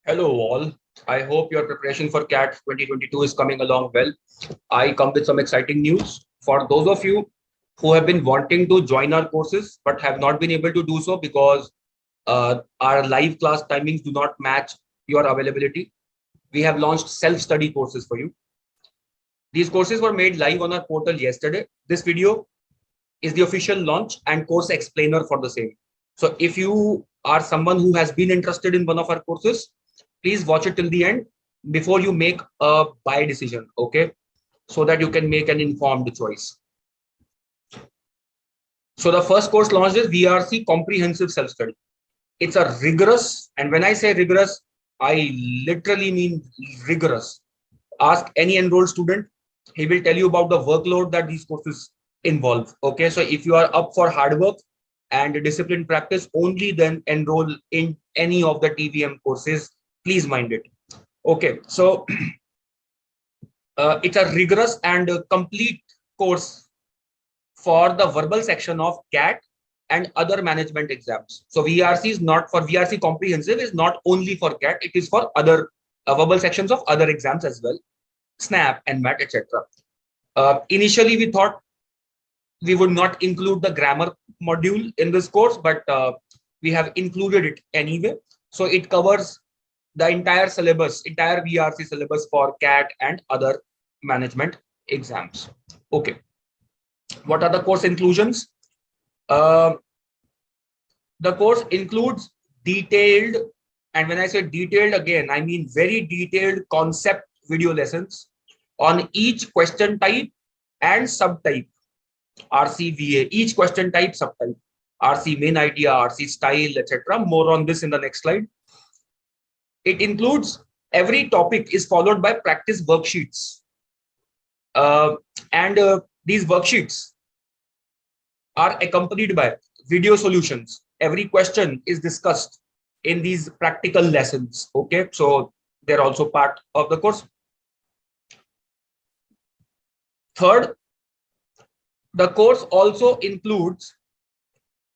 Hello all. I hope your preparation for CAT 2022 is coming along well. I come with some exciting news. For those of you who have been wanting to join our courses but have not been able to do so because our live class timings do not match your availability, we have launched self-study courses for you. These courses were made live on our portal yesterday. This video is the official launch and course explainer for the same. So if you are someone who has been interested in one of our courses, please watch it till the end before you make a buy decision, okay? So that you can make an informed choice. So the first course launched is VRC Comprehensive Self-Study. It's a rigorous, and when I say rigorous, I literally mean rigorous. Ask any enrolled student, he will tell you about the workload that these courses involve, okay? So if you are up for hard work and disciplined practice, only then enroll in any of the TVM courses. Please mind it. Okay, so it's a rigorous and complete course for the verbal section of CAT and other management exams. So VRC is not for VRC Comprehensive is not only for CAT, it is for other verbal sections of other exams as well, SNAP and MAT, etc. Initially, we thought we would not include the grammar module in this course, but we have included it anyway. So it covers the entire syllabus, entire VRC syllabus for CAT and other management exams. Okay. What are the course inclusions? The course includes detailed, and when I say detailed, again, I mean very detailed concept video lessons on each question type and subtype. RCVA, each question type, subtype, RC main idea, RC style, etc. More on this in the next slide. It includes every topic is followed by practice worksheets. These worksheets are accompanied by video solutions. Every question is discussed in these practical lessons. Okay, so they're also part of the course. Third, the course also includes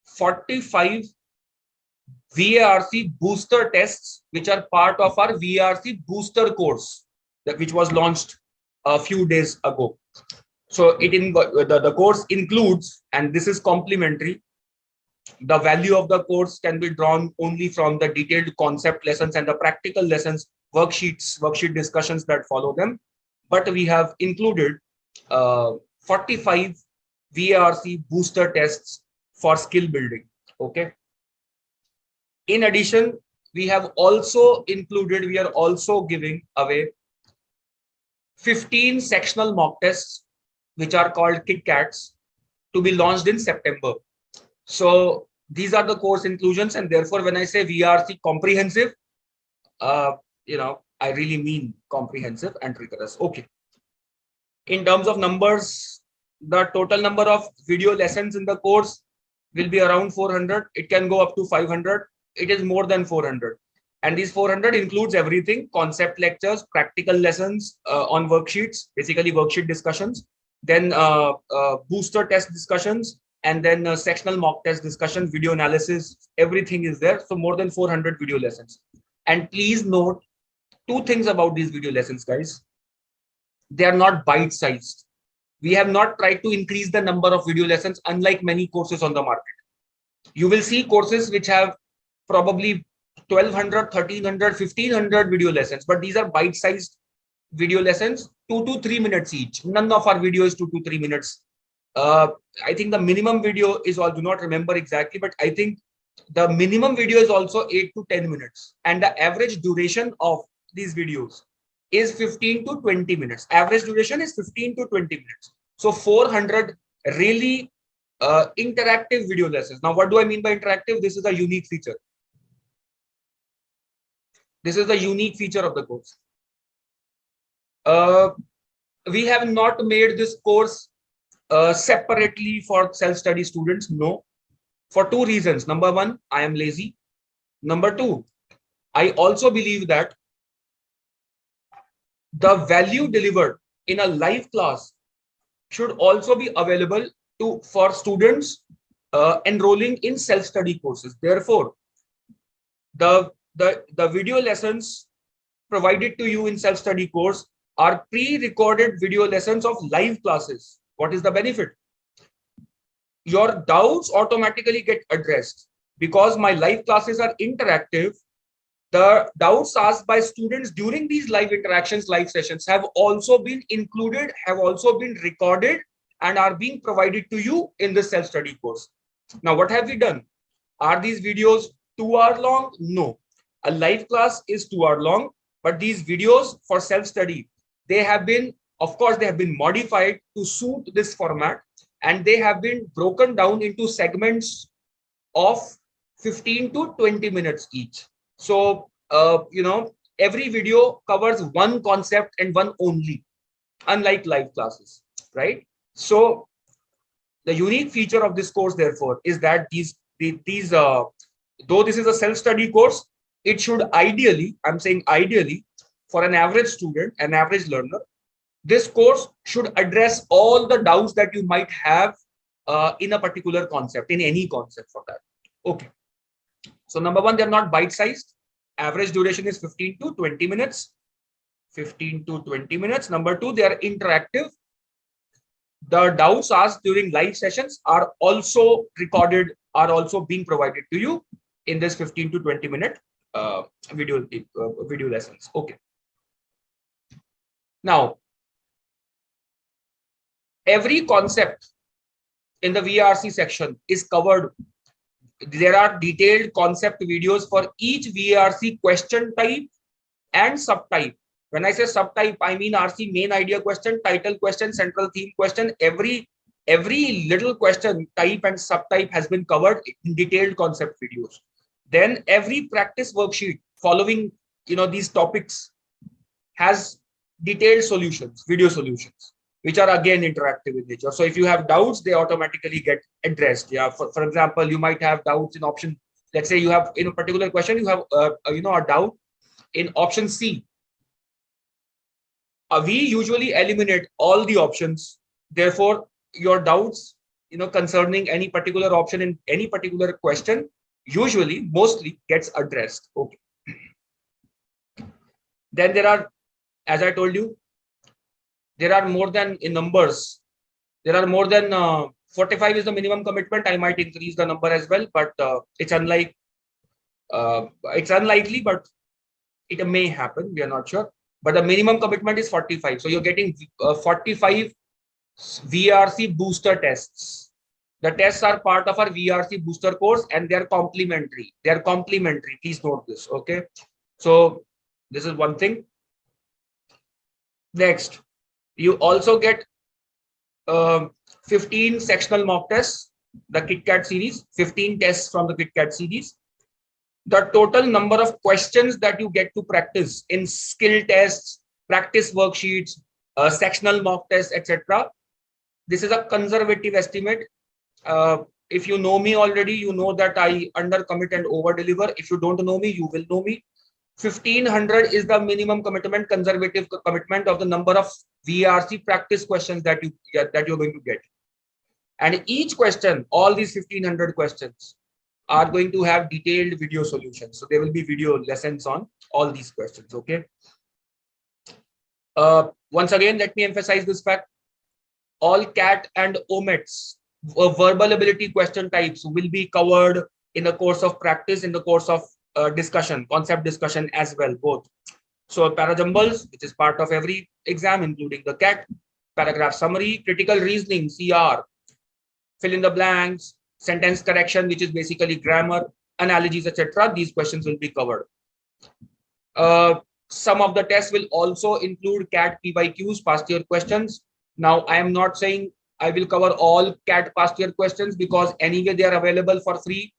45 VRC booster tests, which are part of our VRC booster course, which was launched a few days ago. So the course includes, and this is complimentary, the value of the course can be drawn only from the detailed concept lessons and the practical lessons, worksheet discussions that follow them. But we have included 45 VRC booster tests for skill building. Okay. In addition, we are also giving away 15 sectional mock tests, which are called KitKats, to be launched in September. So these are the course inclusions, and therefore, when I say VRC comprehensive, I really mean comprehensive and rigorous. Okay. In terms of numbers, the total number of video lessons in the course will be around 400. It can go up to 500. It is more than 400. And these 400 includes everything: concept lectures, practical lessons on worksheets, basically worksheet discussions, then booster test discussions, and then sectional mock test discussion, video analysis, everything is there. So more than 400 video lessons. And please note two things about these video lessons, guys. They are not bite-sized. We have not tried to increase the number of video lessons, unlike many courses on the market. You will see courses which have probably 1200, 1300, 1500 video lessons, but these are bite-sized video lessons, 2 to 3 minutes each. None of our video is 2 to 3 minutes. I think the minimum video is, I do not remember exactly, but I think the minimum video is also 8 to 10 minutes. And the average duration of these videos is 15 to 20 minutes. Average duration is 15 to 20 minutes. So 400 really interactive video lessons. Now, what do I mean by interactive? This is a unique feature. This is the unique feature of the course. We have not made this course separately for self-study students. No, for two reasons. Number one, I am lazy. Number two, I also believe that the value delivered in a live class should also be available for students enrolling in self-study courses. Therefore, the the video lessons provided to you in self-study course are pre-recorded video lessons of live classes. What is the benefit? Your doubts automatically get addressed because my live classes are interactive. The doubts asked by students during these live interactions, live sessions have also been included, have also been recorded, and are being provided to you in the self-study course. Now, what have we done? Are these videos 2 hours long? No. A live class is 2 hours long, but these videos for self-study, they have been, of course, they have been modified to suit this format, and they have been broken down into segments of 15 to 20 minutes each. So, every video covers one concept and one only, unlike live classes, right? So, the unique feature of this course, therefore, is that though this is a self-study course, it should ideally, I'm saying ideally, for an average student, an average learner, this course should address all the doubts that you might have in a particular concept, in any concept for that. Okay. So number one, they're not bite-sized. Average duration is 15 to 20 minutes. 15 to 20 minutes. Number two, they are interactive. The doubts asked during live sessions are also recorded, are also being provided to you in this 15 to 20 minute video lessons. Okay. Now, every concept in the VRC section is covered. There are detailed concept videos for each VRC question type and subtype. When I say subtype, I mean RC main idea question, title question, central theme question. Every little question type and subtype has been covered in detailed concept videos. Then every practice worksheet following these topics has detailed solutions, video solutions, which are again interactive in nature. So if you have doubts, they automatically get addressed. Yeah, for example, you might have doubts in option. Let's say you have in a particular question, you have a doubt in option C. We usually eliminate all the options. Therefore, your doubts, concerning any particular option in any particular question, usually, mostly gets addressed. Okay. Then there are, as I told you, there are more than in numbers. There are more than 45 is the minimum commitment. I might increase the number as well, but it's unlikely, but it may happen. We are not sure. But the minimum commitment is 45. So you're getting 45 VRC booster tests. The tests are part of our VRC booster course and they're complementary. They're complementary. Please note this. Okay. So this is one thing. Next, you also get 15 sectional mock tests, the KitKat series, 15 tests from the KitKat series. The total number of questions that you get to practice in skill tests, practice worksheets, sectional mock tests, etc. This is a conservative estimate. If you know me already, you know that I undercommit and over-deliver. If you don't know me, you will know me. 1500 is the minimum commitment, conservative commitment of the number of VRC practice questions that you're going to get. And each question, all these 1500 questions are going to have detailed video solutions. So there will be video lessons on all these questions. Okay. Once again, let me emphasize this fact. All CAT and OMETs, verbal ability question types, will be covered in the course of practice, in the course of discussion, concept discussion as well, both. So parajumbles, which is part of every exam, including the CAT, paragraph summary, critical reasoning, CR, fill in the blanks, sentence correction, which is basically grammar, analogies, etc. These questions will be covered. Some of the tests will also include CAT PYQs, past year questions. Now, I am not saying I will cover all CAT past year questions because anyway they are available for free.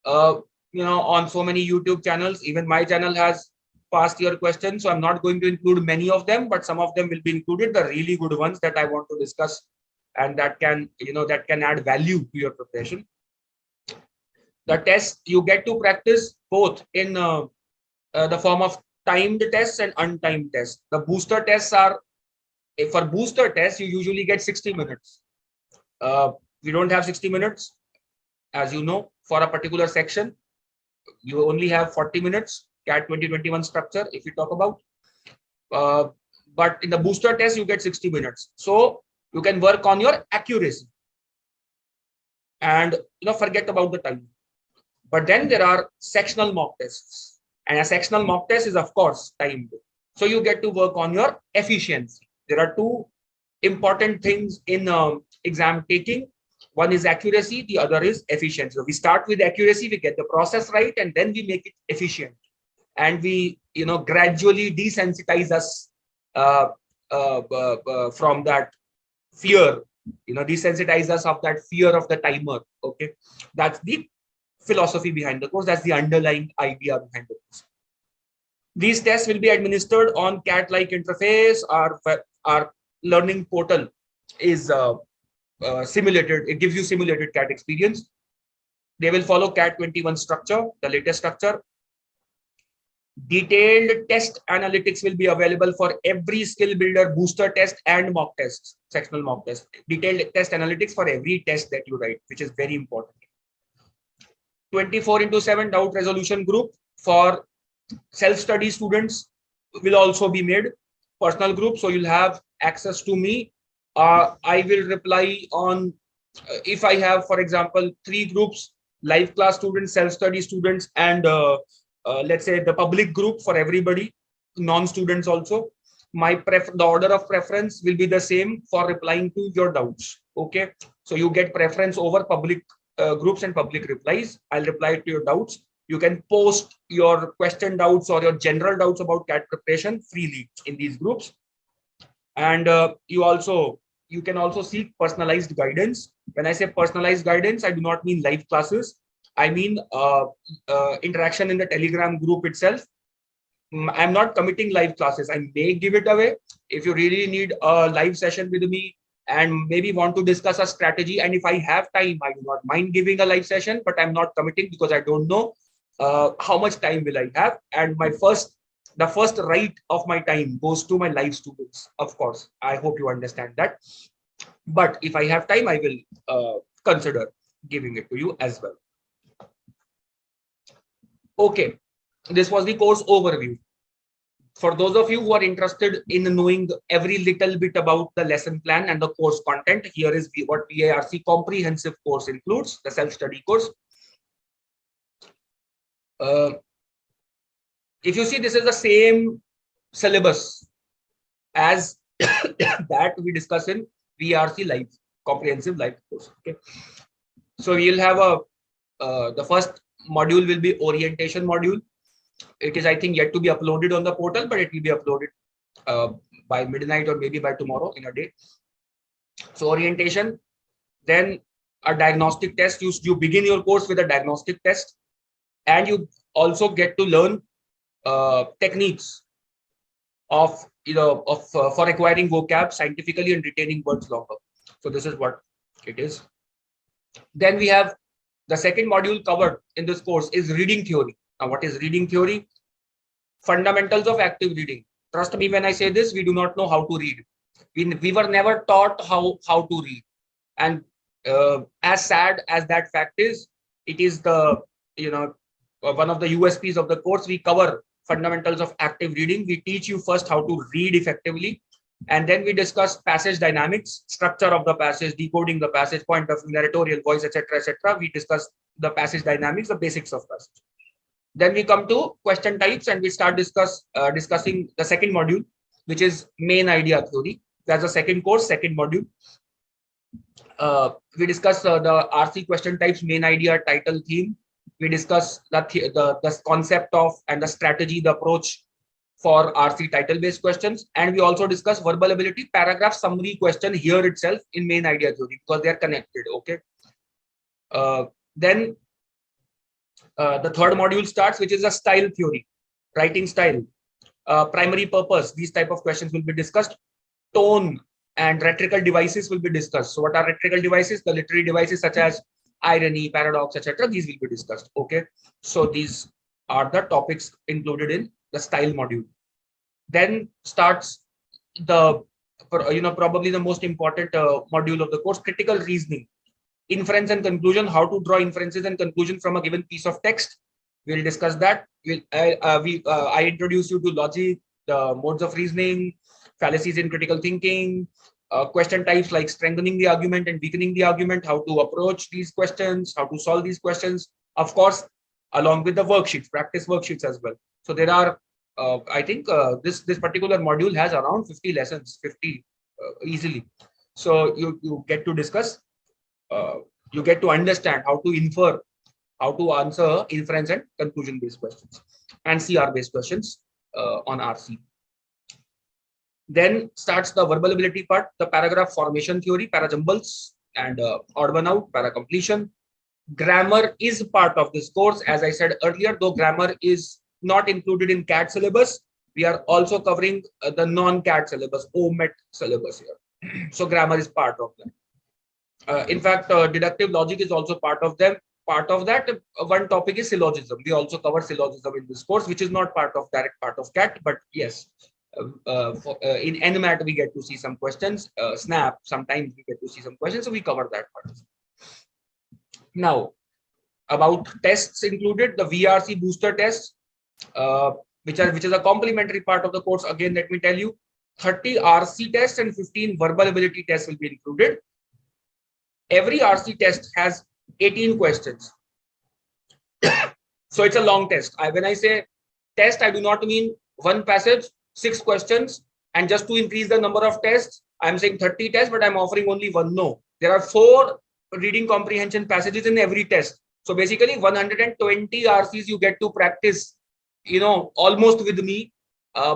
On so many YouTube channels. Even my channel has past year questions, so I'm not going to include many of them, but some of them will be included. The really good ones that I want to discuss and that can add value to your preparation. The test you get to practice both in the form of timed tests and untimed tests. The booster tests are, for booster tests, you usually get 60 minutes. We don't have 60 minutes, as you know, for a particular section. You only have 40 minutes. CAT 2021 structure, if we talk about. But in the booster test, you get 60 minutes. So you can work on your accuracy and forget about the time. But then there are sectional mock tests, and a sectional mock test is of course timed. So you get to work on your efficiency. There are two important things in exam taking. One is accuracy, the other is efficiency. So we start with accuracy, we get the process right, and then we make it efficient. And we, gradually desensitize us from that fear, desensitize us of that fear of the timer. Okay, that's the philosophy behind the course. That's the underlying idea behind the course. These tests will be administered on CAT-like interface. Our learning portal is simulated. It gives you simulated CAT experience. They will follow CAT 21 structure, the latest structure. Detailed test analytics will be available for every skill builder booster test and mock tests, sectional mock test. Detailed test analytics for every test that you write, which is very important. 24/7 doubt resolution group for self-study students will also be made. Personal group, so you'll have access to me. I will reply on, if I have, for example, 3 groups, live class students, self-study students, and let's say the public group for everybody, non-students also. The order of preference will be the same for replying to your doubts. Okay, so you get preference over public groups and public replies. I'll reply to your doubts. You can post your question doubts or your general doubts about CAT preparation freely in these groups. And you can also seek personalized guidance. When I say personalized guidance, I do not mean live classes. I mean interaction in the Telegram group itself. I'm not committing live classes. I may give it away. If you really need a live session with me and maybe want to discuss a strategy, and if I have time, I do not mind giving a live session, but I'm not committing because I don't know how much time will I have. And the first right of my time goes to my live students, of course. I hope you understand that. But if I have time, I will consider giving it to you as well. Okay, this was the course overview. For those of you who are interested in knowing every little bit about the lesson plan and the course content, here is what VARC comprehensive course includes, the self-study course. If you see, this is the same syllabus as that we discuss in VRC live, comprehensive live course. Okay, so we'll have the first module will be orientation module. It is, I think, yet to be uploaded on the portal, but it will be uploaded by midnight or maybe by tomorrow in a day. So orientation, then a diagnostic test. You begin your course with a diagnostic test, and you also get to learn techniques of for acquiring vocab scientifically and retaining words longer. So this is what it is. Then we have the second module covered in this course is reading theory. Now, what is reading theory? Fundamentals of active reading. Trust me when I say this, we do not know how to read. We were never taught how to read. And as sad as that fact is, it is the one of the USPs of the course. We cover fundamentals of active reading. We teach you first how to read effectively, and then we discuss passage dynamics, structure of the passage, decoding the passage, point of narratorial voice, etc., etc. We discuss the passage dynamics, the basics of passage. Then we come to question types, and we start discussing the second module, which is main idea theory. That's the second course, second module. We discuss the RC question types, main idea, title, theme. We discuss the concept of and the strategy, the approach for RC title-based questions. And we also discuss verbal ability, paragraph summary question here itself in main idea theory, because they are connected. Okay. Then the third module starts, which is a style theory, writing style, primary purpose. These type of questions will be discussed. Tone and rhetorical devices will be discussed. So what are rhetorical devices? The literary devices such as irony, paradox, etc. These will be discussed. Okay. So these are the topics included in the style module. Then starts the probably the most important module of the course, critical reasoning. Inference and conclusion, how to draw inferences and conclusion from a given piece of text. We'll discuss that. I introduce you to logic, the modes of reasoning, fallacies in critical thinking, question types like strengthening the argument and weakening the argument, how to approach these questions, how to solve these questions, of course, along with the worksheets, practice worksheets as well. So there are, I think this particular module has around 50 lessons, 50 easily. So you get to discuss, you get to understand how to infer, how to answer inference and conclusion based questions and CR based questions on RC. Then starts the verbal ability part, the paragraph formation theory, parajumbles and odd one out, para completion. Grammar is part of this course. As I said earlier, though grammar is not included in CAT syllabus, we are also covering the non-CAT syllabus, OMET syllabus here. So grammar is part of them. In fact, deductive logic is also part of them. Part of that, one topic is syllogism. We also cover syllogism in this course, which is not direct part of CAT, but yes, in NMAT we get to see some questions. SNAP, sometimes we get to see some questions, so we cover that part. Now, about tests included, the VRC Booster Tests, which is a complementary part of the course. Again, let me tell you, 30 RC tests and 15 verbal ability tests will be included. Every RC test has 18 questions. So it's a long test. When I say test, I do not mean one passage, 6 questions, and just to increase the number of tests, I'm saying 30 tests, but I'm offering only one. No, there are 4 reading comprehension passages in every test. So basically 120 RCs you get to practice, almost with me,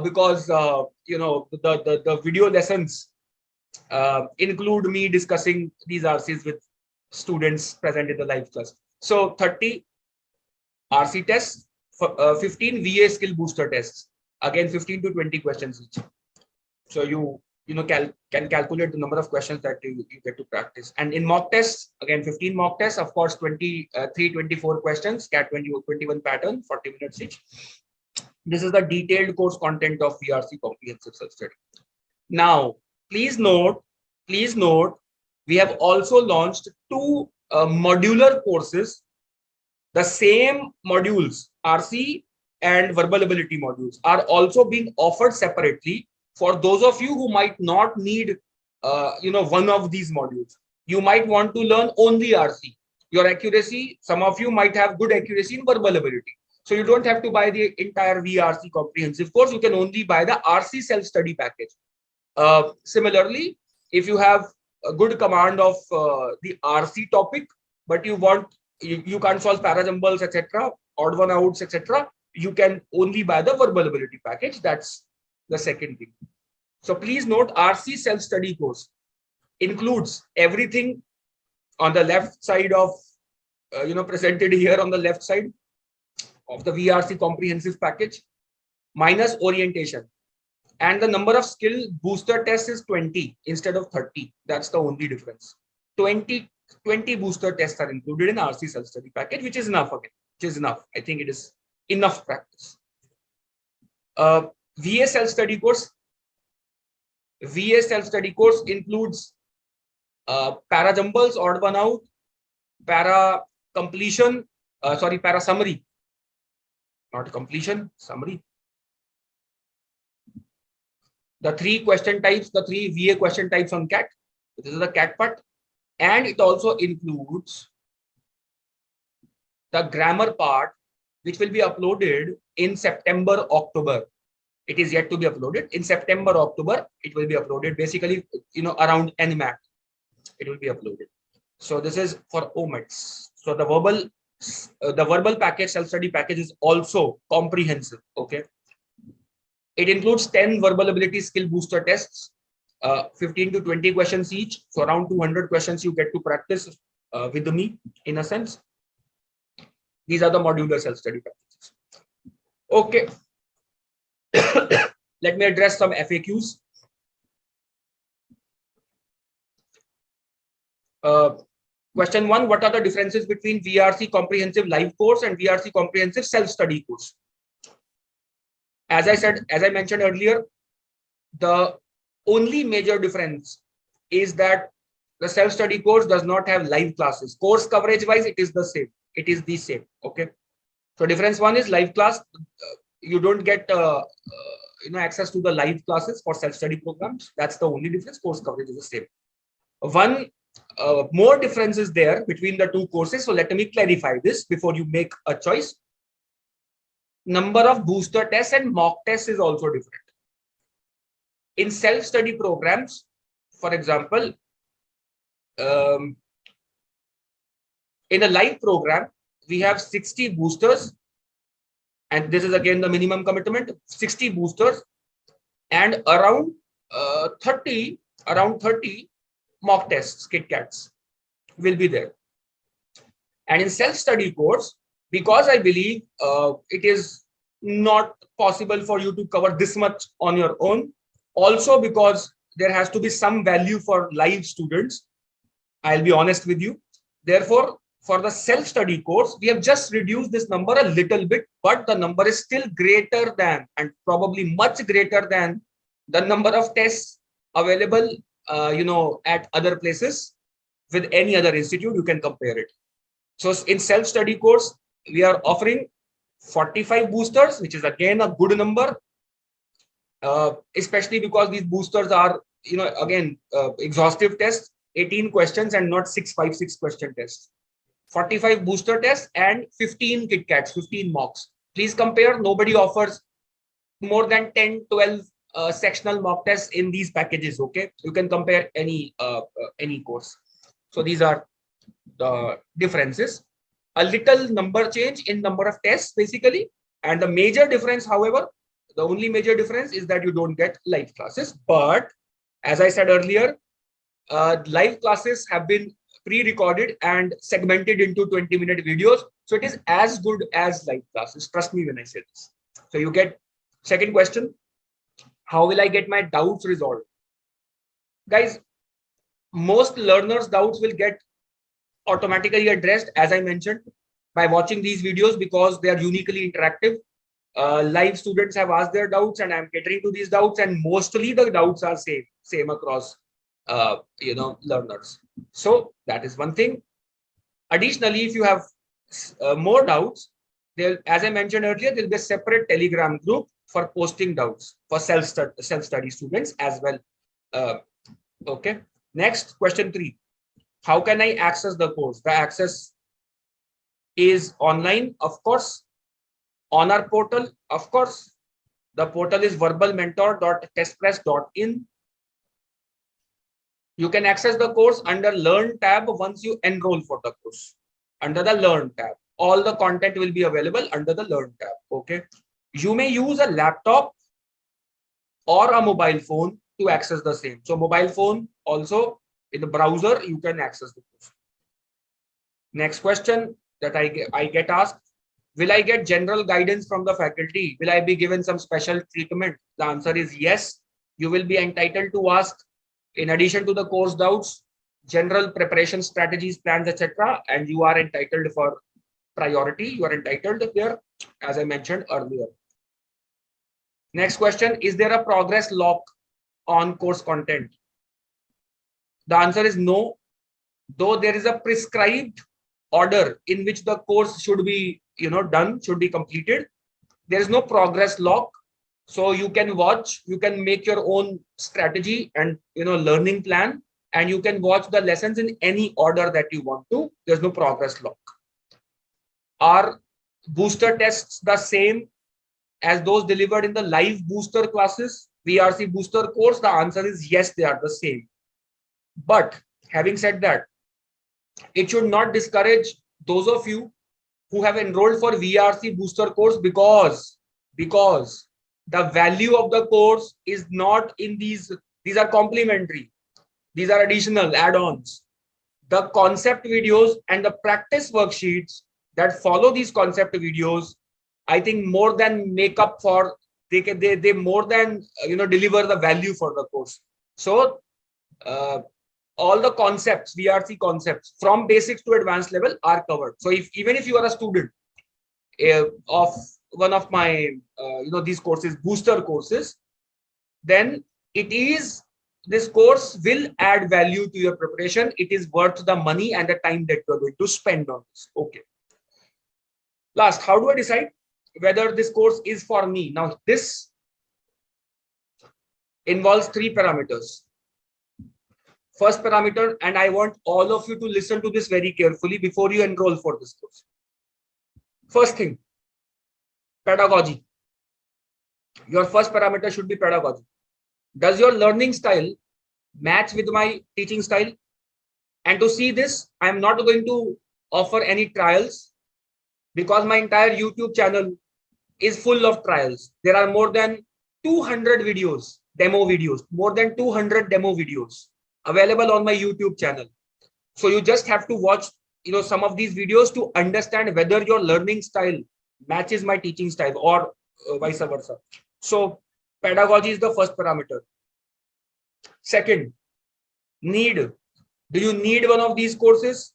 because, the video lessons include me discussing these RCs with students present in the live class. So 30 RC tests, 15 VA skill booster tests, again 15 to 20 questions each. So you can calculate the number of questions that you get to practice. And in mock tests, again 15 mock tests, of course 24 questions, CAT 21 pattern, 40 minutes each. This is the detailed course content of VRC comprehensive self-study. Now, please note, we have also launched 2 modular courses. The same modules, RC and verbal ability modules, are also being offered separately for those of you who might not need, one of these modules. You might want to learn only RC. Your accuracy, some of you might have good accuracy in verbal ability. So you don't have to buy the entire VRC comprehensive course. You can only buy the RC self-study package. Similarly, if you have a good command of the RC topic, but you can't solve parajumbles, etc., odd one outs, etc., you can only buy the verbal ability package. That's the second thing. So please note, RC self-study course includes everything on the left side of, presented here on the left side of the VRC comprehensive package, minus orientation. And the number of skill booster tests is 20 instead of 30. That's the only difference. 20 booster tests are included in RC self-study package, which is enough again, which is enough. I think it is enough practice. VA self-study course. VA self-study course includes para jumbles, odd one out, para completion, para summary, not completion, summary. The 3 question types, the 3 VA question types on CAT. This is the CAT part. And it also includes the grammar part, which will be uploaded in September, October. It is yet to be uploaded. In September, October, it will be uploaded. Basically, around NMAT, it will be uploaded. So this is for OMETs. So the verbal package, self-study package, is also comprehensive. Okay. It includes 10 verbal ability skill booster tests, 15 to 20 questions each. So around 200 questions you get to practice with me, in a sense. These are the modular self-study packages. Okay. Let me address some FAQs. Question 1, what are the differences between VRC comprehensive live course and VRC comprehensive self-study course? As I mentioned earlier, the only major difference is that the self-study course does not have live classes. Course coverage wise, it is the same. It is the same. Okay. So difference one is live class. You don't get access to the live classes for self-study programs. That's the only difference. Course coverage is the same. One more difference is there between the two courses. So let me clarify this before you make a choice. Number of booster tests and mock tests is also different. In self-study programs, for example, in a live program, we have 60 boosters, and this is again the minimum commitment, 60 boosters, and around 30 mock tests, KitKats will be there. And in self-study course, because I believe it is not possible for you to cover this much on your own, also because there has to be some value for live students, I'll be honest with you. Therefore, for the self-study course, we have just reduced this number a little bit, but the number is still greater than, and probably much greater than, the number of tests available at other places. With any other institute, you can compare it. So in self-study course, we are offering 45 boosters, which is again a good number, especially because these boosters are, exhaustive tests, 18 questions and not 656 question tests. 45 booster tests and 15 KitKats, 15 mocks. Please compare. Nobody offers more than 10, 12 sectional mock tests in these packages. Okay, you can compare any course. So these are the differences. A little number change in number of tests basically, and the major difference, however, the only major difference is that you don't get live classes. But as I said earlier, live classes have been pre-recorded and segmented into 20-minute videos. So it is as good as live classes. Trust me when I say this. So you get second question. How will I get my doubts resolved? Guys, most learners' doubts will get automatically addressed, as I mentioned, by watching these videos because they are uniquely interactive. Live students have asked their doubts and I'm catering to these doubts, and mostly the doubts are same across learners. So that is one thing. Additionally, if you have more doubts, as I mentioned earlier, there will be a separate Telegram group for posting doubts for self-study students as well. Okay. Next, question 3. How can I access the course? The access is online, of course, on our portal, of course. The portal is verbalmentor.testpress.in. You can access the course under Learn tab once you enroll for the course. Under the Learn tab, all the content will be available under the Learn tab. Okay. You may use a laptop or a mobile phone to access the same. So mobile phone also in the browser, you can access the course. Next question that I get asked, will I get general guidance from the faculty? Will I be given some special treatment? The answer is yes. You will be entitled to ask, in addition to the course doubts, general preparation strategies, plans, etc. And you are entitled for priority. You are entitled there, as I mentioned earlier. Next question, is there a progress lock on course content? The answer is no, though there is a prescribed order in which the course should be done, should be completed. There is no progress lock. So you can watch, you can make your own strategy and learning plan, and you can watch the lessons in any order that you want to. There's no progress lock. Are booster tests the same as those delivered in the live booster classes, VRC booster course? The answer is yes, they are the same. But having said that, it should not discourage those of you who have enrolled for VRC booster course because the value of the course is not in these are complementary. These are additional add-ons. The concept videos and the practice worksheets that follow these concept videos, I think more than make up for, they more than deliver the value for the course. So all the concepts, VRC concepts from basics to advanced level are covered. So even if you are a student of one of my these courses, booster courses, then this course will add value to your preparation. It is worth the money and the time that you are going to spend on this. Okay. Last, how do I decide whether this course is for me? Now, this involves 3 parameters. First parameter, and I want all of you to listen to this very carefully before you enroll for this course. First thing, pedagogy. Your first parameter should be pedagogy. Does your learning style match with my teaching style? And to see this, I am not going to offer any trials because my entire YouTube channel is full of trials. There are more than 200 videos, demo videos, more than 200 demo videos available on my YouTube channel. So you just have to watch, some of these videos to understand whether your learning style matches my teaching style or vice versa. So pedagogy is the first parameter. Second, need. Do you need one of these courses?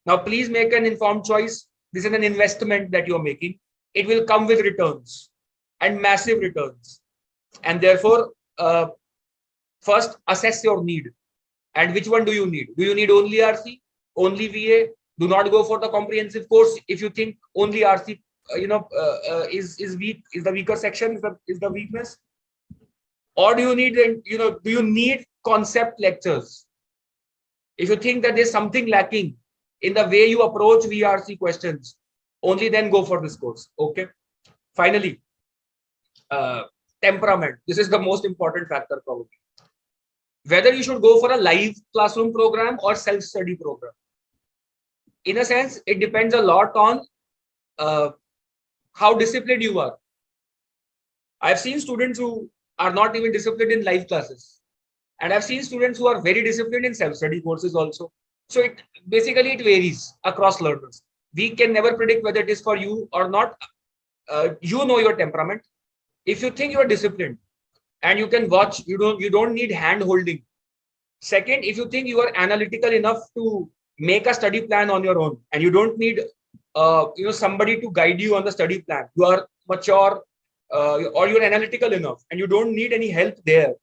Now, please make an informed choice. This is an investment that you're making. It will come with returns and massive returns. And therefore, first assess your need. And which one do you need? Do you need only RC, only VA? Do not go for the comprehensive course if you think only RC, is weak, is the weaker section, is the weakness. Or do you need, do you need concept lectures? If you think that there's something lacking in the way you approach VRC questions, only then go for this course. Okay. Finally, temperament. This is the most important factor probably. Whether you should go for a live classroom program or self-study program. In a sense, it depends a lot on how disciplined you are. I've seen students who are not even disciplined in live classes. And I've seen students who are very disciplined in self-study courses also. So it varies across learners. We can never predict whether it is for you or not. You know your temperament. If you think you are disciplined and you can watch, you don't need hand holding. Second, if you think you are analytical enough to make a study plan on your own and you don't need somebody to guide you on the study plan, you are mature or you're analytical enough and you don't need any help there,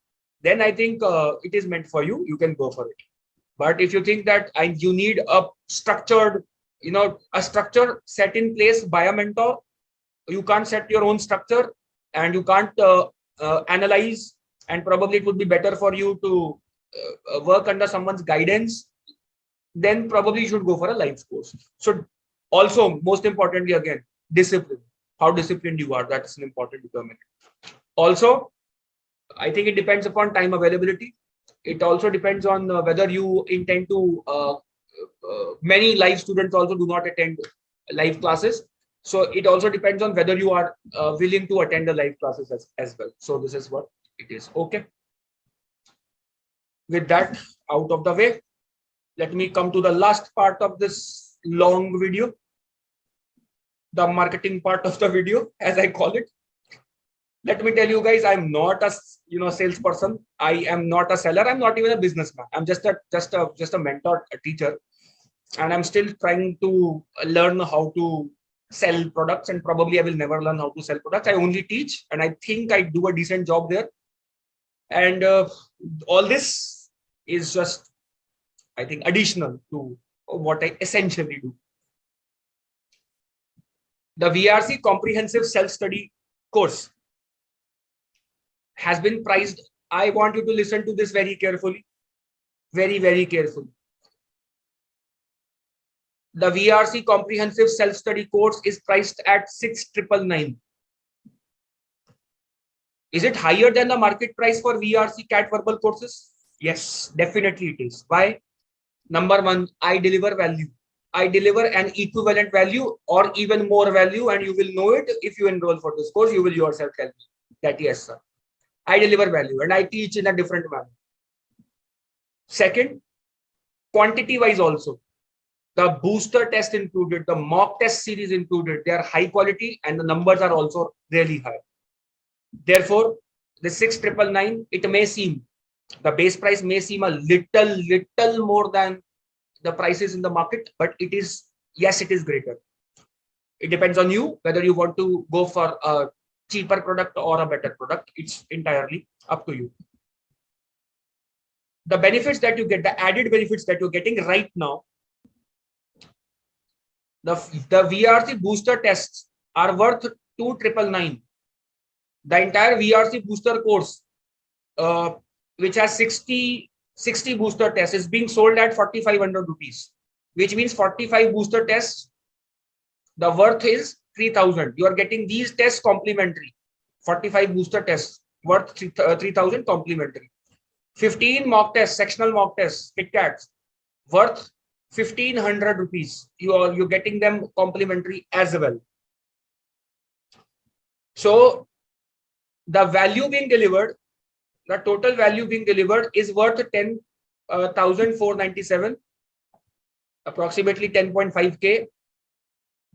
then I think it is meant for you. You can go for it. But if you think that you need a structured, a structure set in place by a mentor, you can't set your own structure and you can't analyze, and probably it would be better for you to work under someone's guidance, then probably you should go for a live course. So also, most importantly, again, discipline. How disciplined you are, that's an important determinant. Also, I think it depends upon time availability. It also depends on whether you intend to, many live students also do not attend live classes. So it also depends on whether you are willing to attend the live classes as well. So this is what it is. Okay. With that out of the way, let me come to the last part of this long video. The marketing part of the video, as I call it. Let me tell you guys, I'm not a salesperson. I am not a seller. I'm not even a businessman. I'm just a mentor, a teacher, and I'm still trying to learn how to sell products. And probably I will never learn how to sell products. I only teach, and I think I do a decent job there. And all this is just, I think, additional to what I essentially do. The VRC Comprehensive Self-Study course has been priced. I want you to listen to this very carefully. Very, very carefully. The VRC Comprehensive Self-Study course is priced at 6,999. Is it higher than the market price for VRC CAT verbal courses? Yes, definitely it is. Why? Number one, I deliver value. I deliver an equivalent value or even more value, and you will know it if you enroll for this course. You will yourself tell me that yes, sir, I deliver value and I teach in a different manner. Second, quantity wise also, the booster test included, the mock test series included, they are high quality and the numbers are also really high. Therefore, the 6,999, it may seem, the base price may seem a little more than the prices in the market, but it is, yes, it is greater. It depends on you whether you want to go for a cheaper product or a better product. It's entirely up to you. The benefits that you get, the added benefits that you're getting right now, The VRC booster tests are worth 2,999. The entire VRC booster course, which has 60 booster tests, is being sold at 4,500 rupees, which means 45 booster tests. The worth is 3,000. You are getting these tests complimentary. 45 booster tests worth 3,000 complimentary. 15 mock tests, sectional mock tests, KitKats, worth 1,500 rupees. You're getting them complimentary as well. So the value being delivered, the total value being delivered is worth 10,497, approximately 10.5K.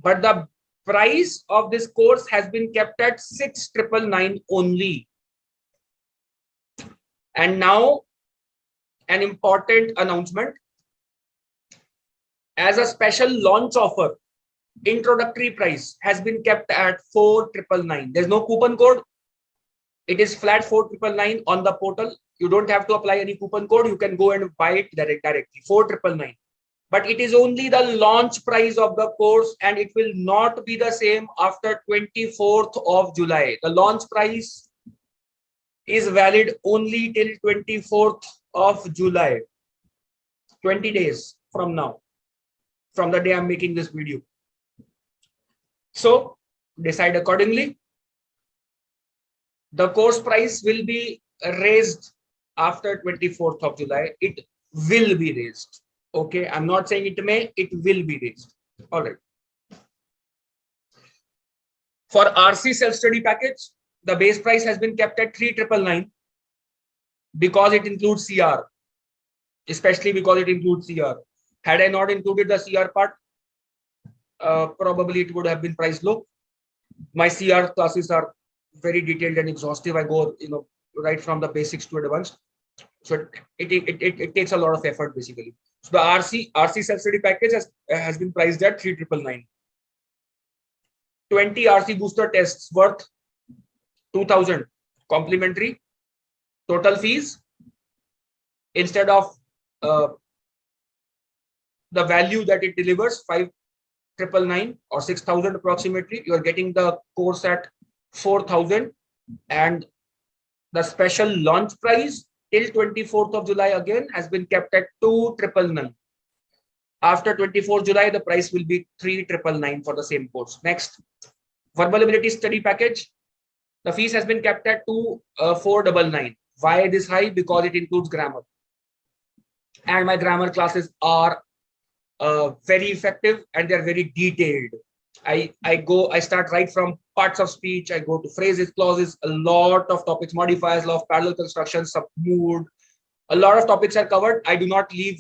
But the price of this course has been kept at 6,999 only. And now an important announcement. As a special launch offer, introductory price has been kept at 4,999. There's no coupon code. It is flat 4,999 on the portal. You don't have to apply any coupon code. You can go and buy it directly, 4,999. But it is only the launch price of the course, and it will not be the same after 24th of July. The launch price is valid only till 24th of July, 20 days from now, from the day I'm making this video. So decide accordingly. The course price will be raised after 24th of July. It will be raised. Okay, I'm not saying it may, it will be raised. All right. For RC self-study package, the base price has been kept at 3,999 because it includes CR, especially because it includes CR. Had I not included the CR part, probably it would have been priced low. My CR classes are very detailed and exhaustive. I go, right from the basics to advanced. So it takes a lot of effort basically. So the RC self-study package has been priced at 3,999. 20 RC booster tests worth 2,000 complimentary. Total fees, instead of the value that it delivers, 5,999 or 6,000 approximately, you are getting the course at 4,000, and the special launch price till 24th of July again has been kept at 2,999. After 24th July, the price will be 3,999 for the same course. Next, verbal ability study package. The fees has been kept at 2,499. Why this high? Because it includes grammar, and my grammar classes are very effective and they're very detailed. I start right from parts of speech. I go to phrases, clauses, a lot of topics, modifiers, law of parallel construction, submood. A lot of topics are covered. I do not leave,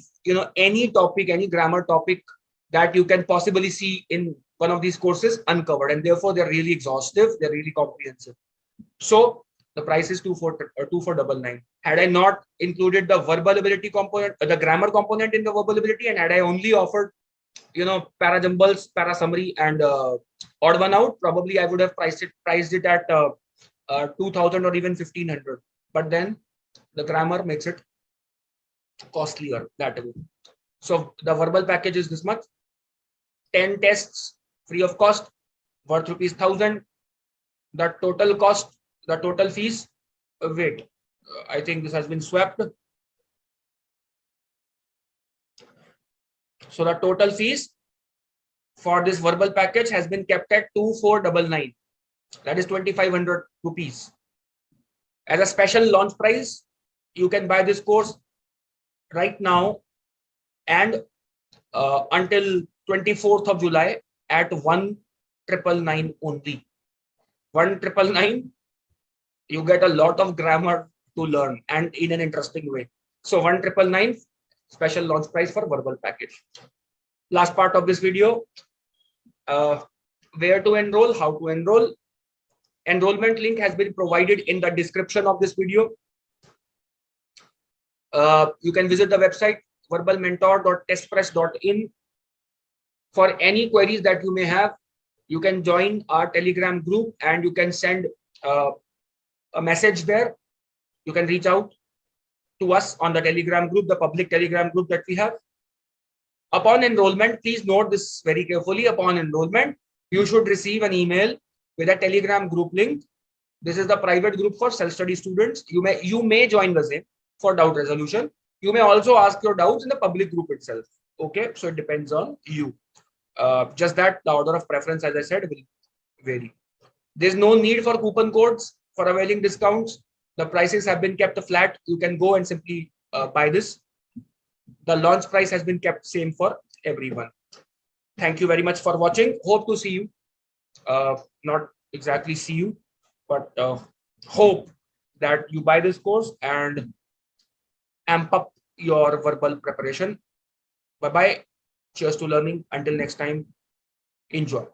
any topic, any grammar topic that you can possibly see in one of these courses uncovered, and therefore they're really exhaustive. They're really comprehensive. So the price is 2,499. Had I not included the verbal ability component, the grammar component in the verbal ability, and had I only offered, para jumbles, para summary, and odd one out, probably I would have priced it at 2,000 or even 1,500. But then the grammar makes it costlier that way. So the verbal package is this much: 10 tests free of cost, worth rupees 1,000. The total cost, the total fees. Wait, I think this has been swapped. So the total fees for this verbal package has been kept at 2,499. That is 2,500 rupees. As a special launch price, you can buy this course right now and until 24th of July at 1,999 only. 1,999. You get a lot of grammar to learn and in an interesting way. So 1,999 special launch price for verbal package. Last part of this video, where to enroll, how to enroll. Enrollment link has been provided in the description of this video. You can visit the website verbalmentor.testpress.in. For any queries that you may have, you can join our Telegram group and you can send a message there. You can reach out to us on the Telegram group, the public Telegram group that we have. Upon enrollment, please note this very carefully. Upon enrollment, you should receive an email with a Telegram group link. This is the private group for self-study students. You may join the same for doubt resolution. You may also ask your doubts in the public group itself. Okay, so it depends on you. Just that the order of preference, as I said, will vary. There's no need for coupon codes for availing discounts. The prices have been kept flat. You can go and simply buy this. The launch price has been kept same for everyone. Thank you very much for watching. Hope to see you. Not exactly see you, but hope that you buy this course and amp up your verbal preparation. Bye-bye. Cheers to learning. Until next time, enjoy.